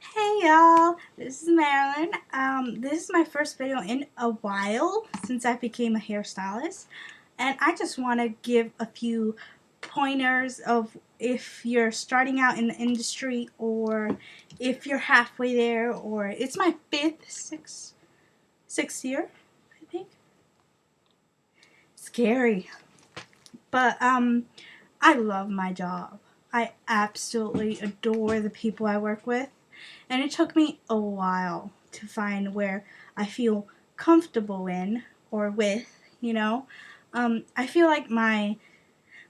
Hey y'all, this is Marilyn. This is my first video in a while since I became a hairstylist, and I just want to give a few pointers of if you're starting out in the industry or if you're halfway there, or it's my sixth year, I think. Scary, but I love my job. I absolutely adore the people I work with. And it took me a while to find where I feel comfortable in or with, you know. I feel like my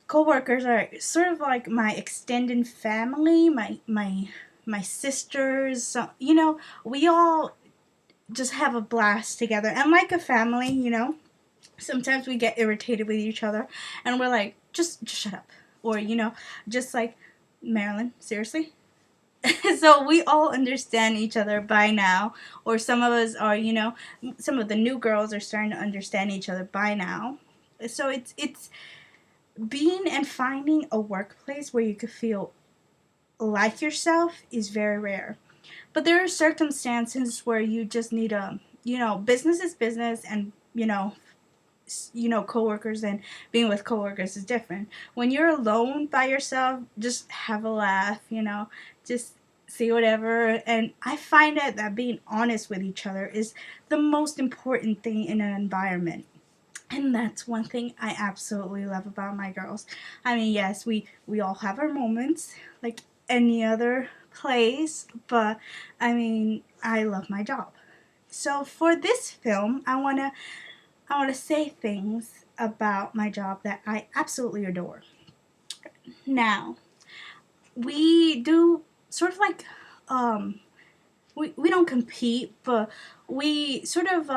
coworkers are sort of like my extended family, my sisters. So, we all just have a blast together. And like a family, sometimes we get irritated with each other and we're like, just shut up. Or, just like, Marilyn, seriously? So we all understand each other by now, or some of us are, some of the new girls are starting to understand each other by now. So it's being and finding a workplace where you could feel like yourself is very rare. But there are circumstances where you just need a, business is business, and coworkers and being with coworkers is different. When you're alone by yourself, just have a laugh, just say whatever. And I find that being honest with each other is the most important thing in an environment. And that's one thing I absolutely love about my girls. I mean, yes, we all have our moments like any other place, but I mean, I love my job. So for this film, I want to say things about my job that I absolutely adore. Now, we do sort of like, we don't compete, but we sort of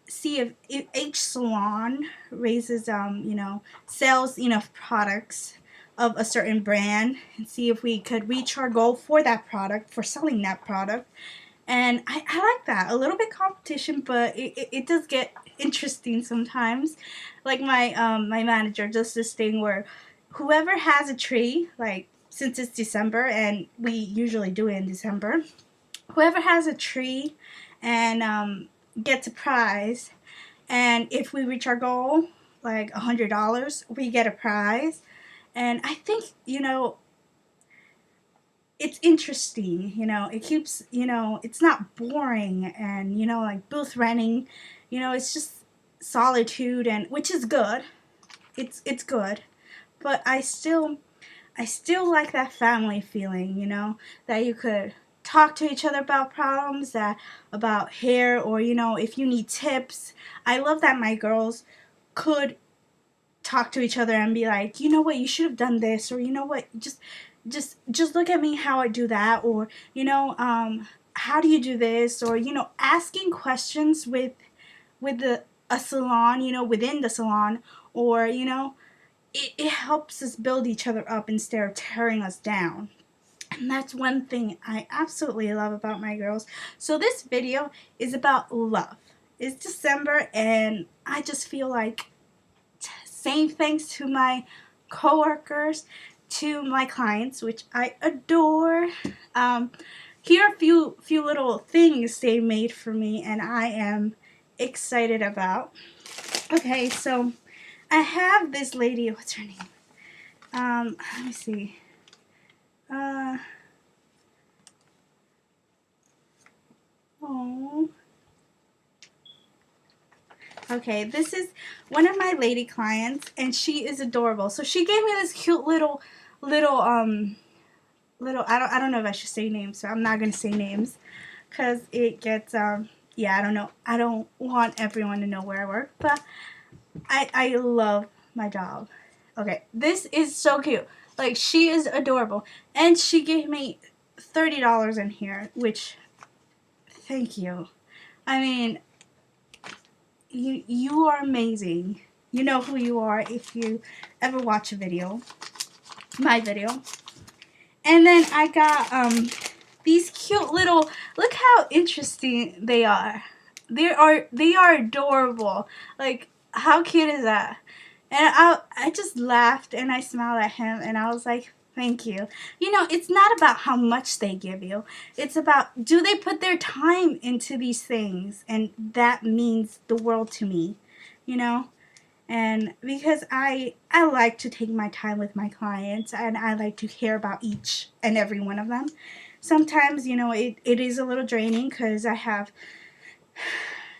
see if each salon raises, sells enough products of a certain brand, and see if we could reach our goal for that product, for selling that product. And I like that. A little bit competition, but it does get interesting sometimes. Like my manager does this thing where whoever has a tree, like since it's December and we usually do it in December, whoever has a tree and gets a prize, and if we reach our goal, like $100, we get a prize. And I think, it's interesting, it keeps, it's not boring, and, like booth renting, it's just solitude, and which is good. It's good, but I still like that family feeling, that you could talk to each other about problems, that about hair, or, if you need tips. I love that my girls could talk to each other and be like, you know what, you should have done this, or you know what, just look at me how I do that, or how do you do this, or asking questions with a salon, within the salon, or it helps us build each other up instead of tearing us down. And that's one thing I absolutely love about my girls. So this video is about love. It's December, and I just feel like saying thanks to my coworkers, to my clients, which I adore. Here are a few little things they made for me, and I am excited about. Okay, so I have this lady. What's her name? Let me see. Oh. Okay, this is one of my lady clients, and she is adorable. So she gave me this cute little I don't know if I should say names, so I'm not gonna say names, cause it gets yeah, I don't know. I don't want everyone to know where I work, but I love my job. Okay, this is so cute. Like, she is adorable, and she gave me $30 in here, which, thank you. I mean, you are amazing. You know who you are if you ever watch a video, my video. And then I got these cute little, look how interesting they are. They are adorable. Like, how cute is that? And I just laughed and I smiled at him, and I was like, Thank you. You know, it's not about how much they give you. It's about, do they put their time into these things? And that means the world to me, you know? And because I like to take my time with my clients, and I like to care about each and every one of them. Sometimes, you know, it is a little draining because I have,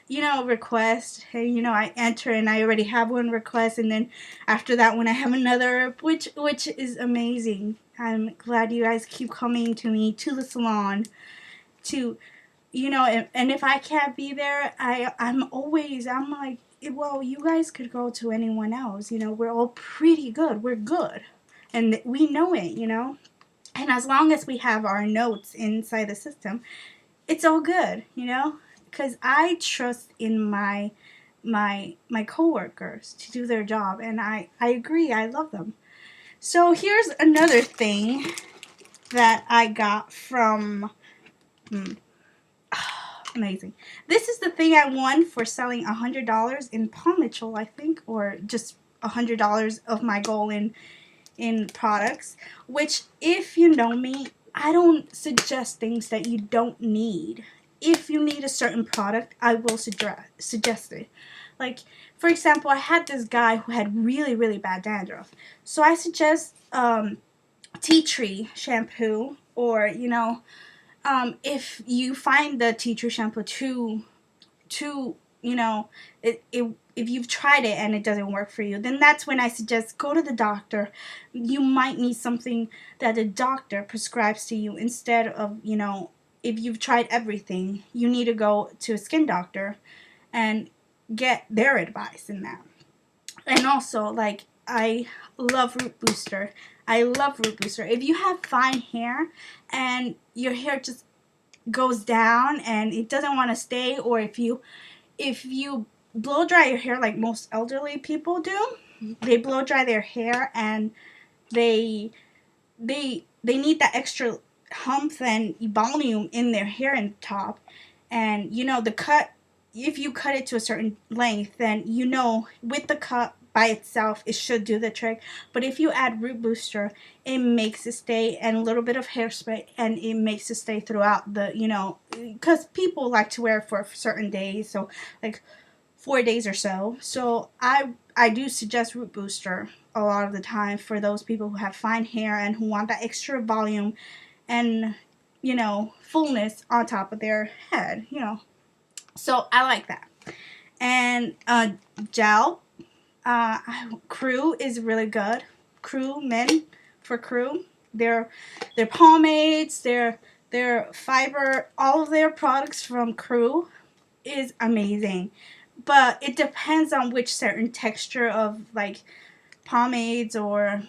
you know, request. Hey, you know, I enter and I already have one request, and then after that one I have another, which is amazing. I'm glad you guys keep coming to me to the salon to, you know, and if I can't be there, I'm like, well, you guys could go to anyone else. You know, we're all pretty good. We're good, and we know it. You know, and as long as we have our notes inside the system, it's all good. You know, because I trust in my coworkers to do their job, and I agree. I love them. So here's another thing that I got from. Amazing. This is the thing I won for selling $100 in Paw Mitchell, I think, or just $100 of my goal in products. Which, if you know me, I don't suggest things that you don't need. If you need a certain product, I will suggest it. Like, for example, I had this guy who had really, really bad dandruff. So I suggest tea tree shampoo, or, you know, if you find the tea tree shampoo too, you know, if you've tried it and it doesn't work for you, then that's when I suggest go to the doctor. You might need something that the doctor prescribes to you instead of, you know, if you've tried everything, you need to go to a skin doctor and get their advice in that. And also, like, I love Root Booster. I love Root Booster. If you have fine hair and your hair just goes down and it doesn't want to stay, or if you blow dry your hair like most elderly people do, they blow dry their hair and they they need that extra hump and volume in their hair and top. And you know, the cut, if you cut it to a certain length, then you know with the cut by itself it should do the trick. But if you add Root Booster, it makes it stay, and a little bit of hairspray, and it makes it stay throughout the, you know, because people like to wear it for certain days, so like 4 days or so. So I do suggest Root Booster a lot of the time for those people who have fine hair and who want that extra volume and, you know, fullness on top of their head, you know. So I like that. And gel, uh, Crew is really good. Crew men for Crew, their pomades, their fiber, all of their products from Crew is amazing. But it depends on which certain texture of like pomades or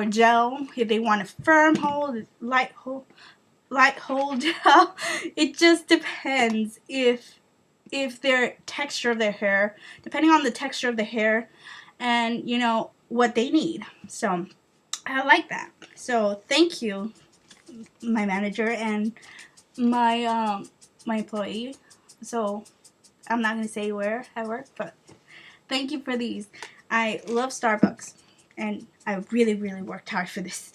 gel. If they want a firm hold, light hold gel, it just depends if their texture of their hair, depending on the texture of the hair, and you know what they need. So I like that. So thank you, my manager and my employee. So I'm not gonna say where I work, but thank you for these. I love Starbucks, and I really, really worked hard for this.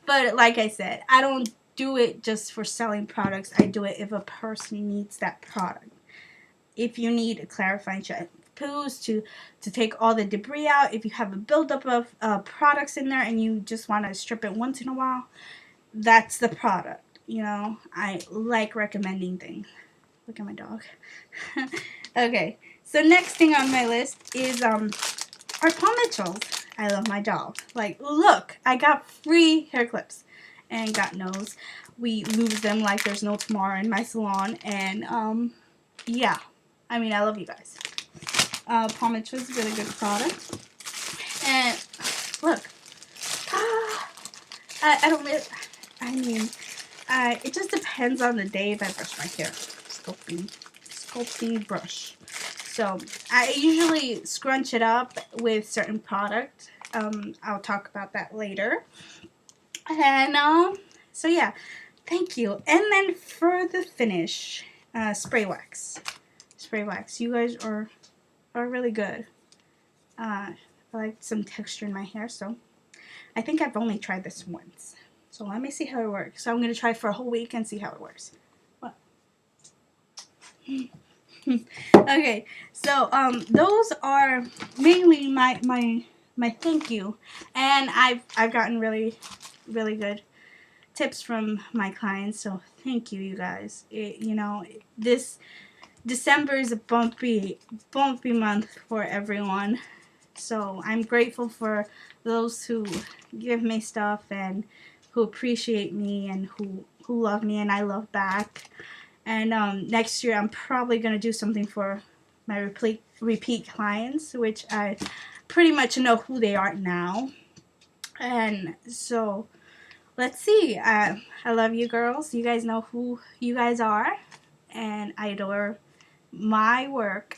But like I said, I don't do it just for selling products. I do it if a person needs that product. If you need a clarifying shampoos to take all the debris out, if you have a buildup of products in there and you just want to strip it once in a while, that's the product. You know, I like recommending things. Look at my dog. Okay, so next thing on my list is our Paw Mitchells. I love my dog. Like, look, I got free hair clips. And God knows, we lose them like there's no tomorrow in my salon. And yeah, I mean, I love you guys. Paw Mitchell's a really good product. And look, I don't really, I mean, it just depends on the day if I brush my hair. Sculpting brush. So I usually scrunch it up with certain product. I'll talk about that later. And so yeah, thank you. And then for the finish, spray wax. Spray wax. You guys are really good. I like some texture in my hair, so I think I've only tried this once. So let me see how it works. So I'm going to try for a whole week and see how it works. What? Okay, so those are mainly my thank you, and I've gotten really good tips from my clients. So thank you, you guys. This December is a bumpy month for everyone. So I'm grateful for those who give me stuff and who appreciate me and who love me and I love back. And next year I'm probably going to do something for my repeat clients, which I pretty much know who they are now. And so let's see. I love you girls. You guys know who you guys are. And I adore my work.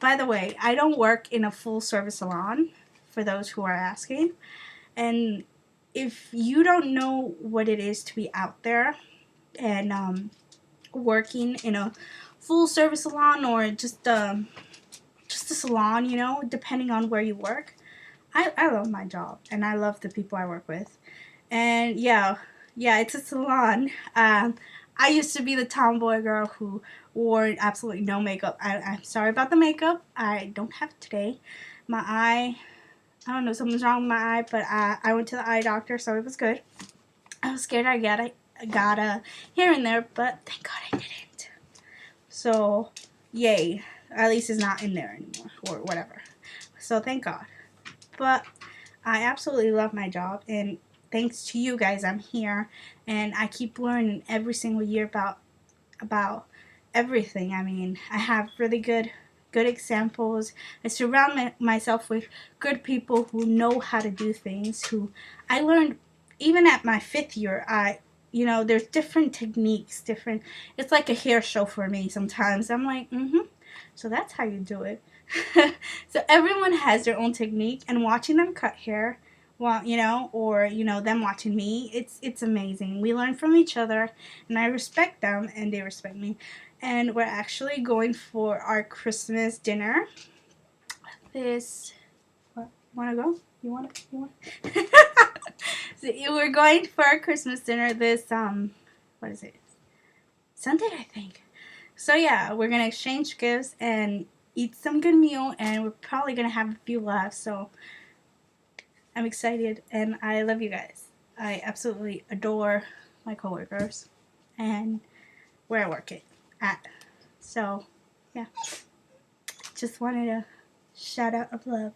By the way, I don't work in a full service salon, for those who are asking. And if you don't know what it is to be out there and working in a full service salon or just a salon, depending on where you work, I love my job and I love the people I work with. And yeah, it's a salon. I used to be the tomboy girl who wore absolutely no makeup. I'm sorry about the makeup. I don't have it today. My eye, I don't know, something's wrong with my eye, but I went to the eye doctor, so it was good. I was scared I got a hair in there, but thank God I didn't. So, yay. At least it's not in there anymore, or whatever. So, thank God. But I absolutely love my job, and thanks to you guys, I'm here, and I keep learning every single year about everything. I mean, I have really good examples. I surround myself with good people who know how to do things. Who I learned even at my 5th year. There's different techniques, different. It's like a hair show for me sometimes. I'm like, so that's how you do it. So everyone has their own technique, and watching them cut hair, well, or them watching me, it's amazing. We learn from each other, and I respect them, and they respect me. And we're actually going for our Christmas dinner. What, you want to go? You want? So we're going for our Christmas dinner this what is it? Sunday, I think. So yeah, we're gonna exchange gifts and eat some good meal, and we're probably gonna have a few laughs. So I'm excited, and I love you guys. I absolutely adore my coworkers and where I work at. So yeah, just wanted a shout out of love.